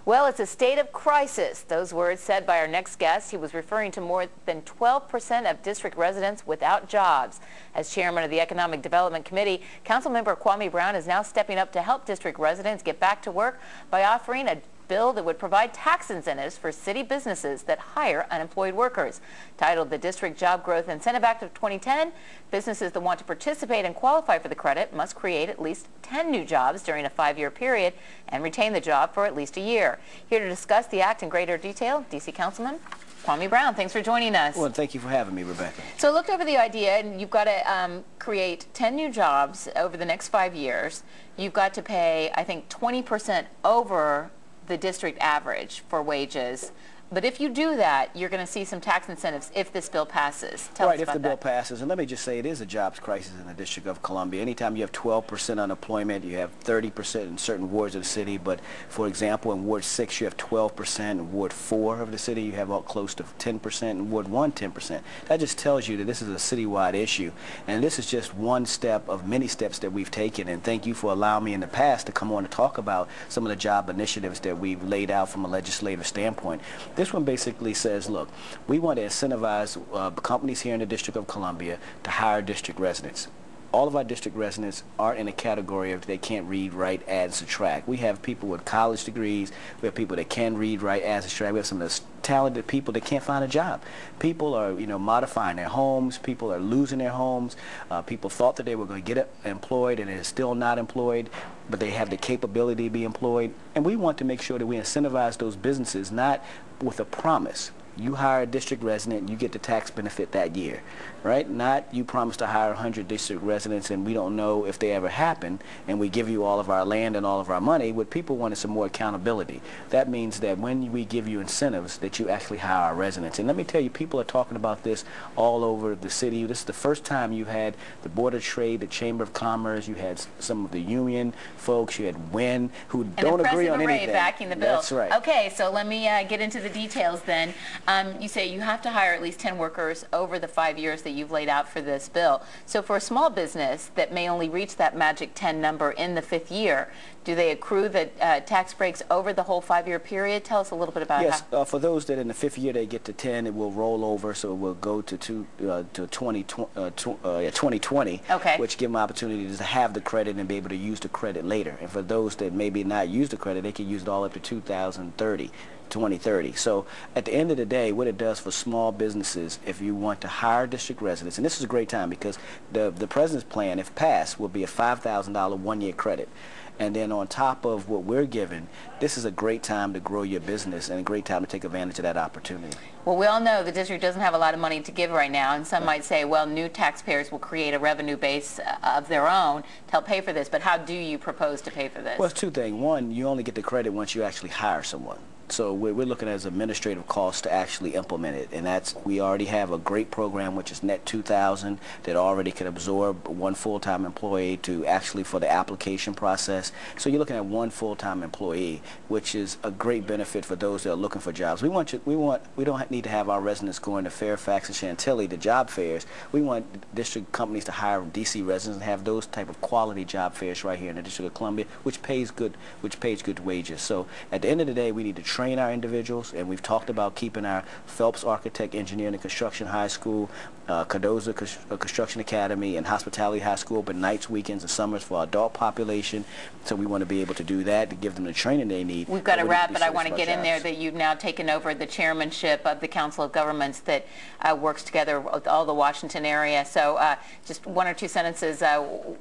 Well, it's a state of crisis. Those words said by our next guest. He was referring to more than 12% of district residents without jobs. As chairman of the Economic Development Committee, Councilmember Kwame Brown is now stepping up to help district residents get back to work by offering a bill that would provide tax incentives for city businesses that hire unemployed workers. Titled the District Job Growth Incentive Act of 2010, businesses that want to participate and qualify for the credit must create at least 10 new jobs during a 5-year period and retain the job for at least a year. Here to discuss the act in greater detail, D.C. Councilman Kwame Brown. Thanks for joining us. Well, thank you for having me, Rebecca. So I looked over the idea, and you've got to create 10 new jobs over the next 5 years. You've got to pay, I think, 20% over the district average for wages. But if you do that, you're going to see some tax incentives if this bill passes. Tell us about that. Right, if the bill passes. And let me just say, it is a jobs crisis in the District of Columbia. Anytime you have 12% unemployment, you have 30% in certain wards of the city. But, for example, in Ward 6, you have 12%. In Ward 4 of the city, you have close to 10%. In Ward 1, 10%. That just tells you that this is a citywide issue. And this is just one step of many steps that we've taken. And thank you for allowing me in the past to come on and talk about some of the job initiatives that we've laid out from a legislative standpoint. This one basically says, look, we want to incentivize companies here in the District of Columbia to hire district residents. All of our district residents are in a category of they can't read, write, add, and subtract. We have people with college degrees. We have people that can read, write, add, and subtract. We have some of the talented people that can't find a job. People are, modifying their homes. People are losing their homes. People thought that they were going to get employed and they're still not employed, but they have the capability to be employed. And we want to make sure that we incentivize those businesses, not with a promise. You hire a district resident, you get the tax benefit that year, right? Not you promise to hire 100 district residents and we don't know if they ever happen, and we give you all of our land and all of our money. What people want is some more accountability. That means that when we give you incentives, that you actually hire our residents. And let me tell you, people are talking about this all over the city. This is the first time you had the Board of Trade, the Chamber of Commerce, you had some of the union folks, you had WIN, who don't agree on anything. Backing the bill. That's right. Okay, so let me get into the details then. You say you have to hire at least 10 workers over the 5 years that you've laid out for this bill. So for a small business that may only reach that magic 10 number in the 5th year, do they accrue the tax breaks over the whole 5-year period? Tell us a little bit about Yes, for those that in the 5th year they get to 10, it will roll over, so it will go to 2020, okay, which give them opportunities to have the credit and be able to use the credit later. And for those that maybe not use the credit, they can use it all up to 2030. So at the end of the day, what it does for small businesses, if you want to hire district residents, and this is a great time because the president's plan, if passed, will be a $5,000 1-year credit. And then on top of what we're giving, this is a great time to grow your business and a great time to take advantage of that opportunity. Well, we all know the district doesn't have a lot of money to give right now, and some might say, well, new taxpayers will create a revenue base of their own to help pay for this. But how do you propose to pay for this? Well, it's two things. One, you only get the credit once you actually hire someone. So we're looking at as administrative costs to actually implement it, and we already have a great program which is Net 2000 that already can absorb one full-time employee to actually for the application process. So you're looking at one full-time employee, which is a great benefit for those that are looking for jobs. We don't need to have our residents going to Fairfax and Chantilly to job fairs. We want district companies to hire DC residents and have those type of quality job fairs right here in the District of Columbia, which pays good wages. So at the end of the day, we need to train our individuals, and we've talked about keeping our Phelps Architect, Engineering, and Construction High School, Cardozo Construction Academy, and Hospitality High School open nights, weekends, and summers for our adult population. So we want to be able to do that, to give them the training they need. We've got to wrap, but I want to get in there that you've now taken over the chairmanship of the Council of Governments that works together with all the Washington area. So just 1 or 2 sentences,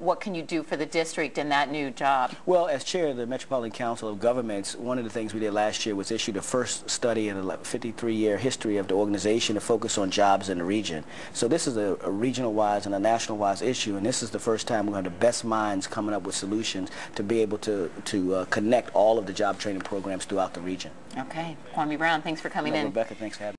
what can you do for the district in that new job? Well, as chair of the Metropolitan Council of Governments, one of the things we did last year was issue the first study in the 53-year history of the organization to focus on jobs in the region. So this is a regional-wise and a national-wise issue, and this is the first time we're going to have the best minds coming up with solutions to be able to connect all of the job training programs throughout the region. Okay. Kwame Brown, thanks for coming in. Rebecca, thanks for having me.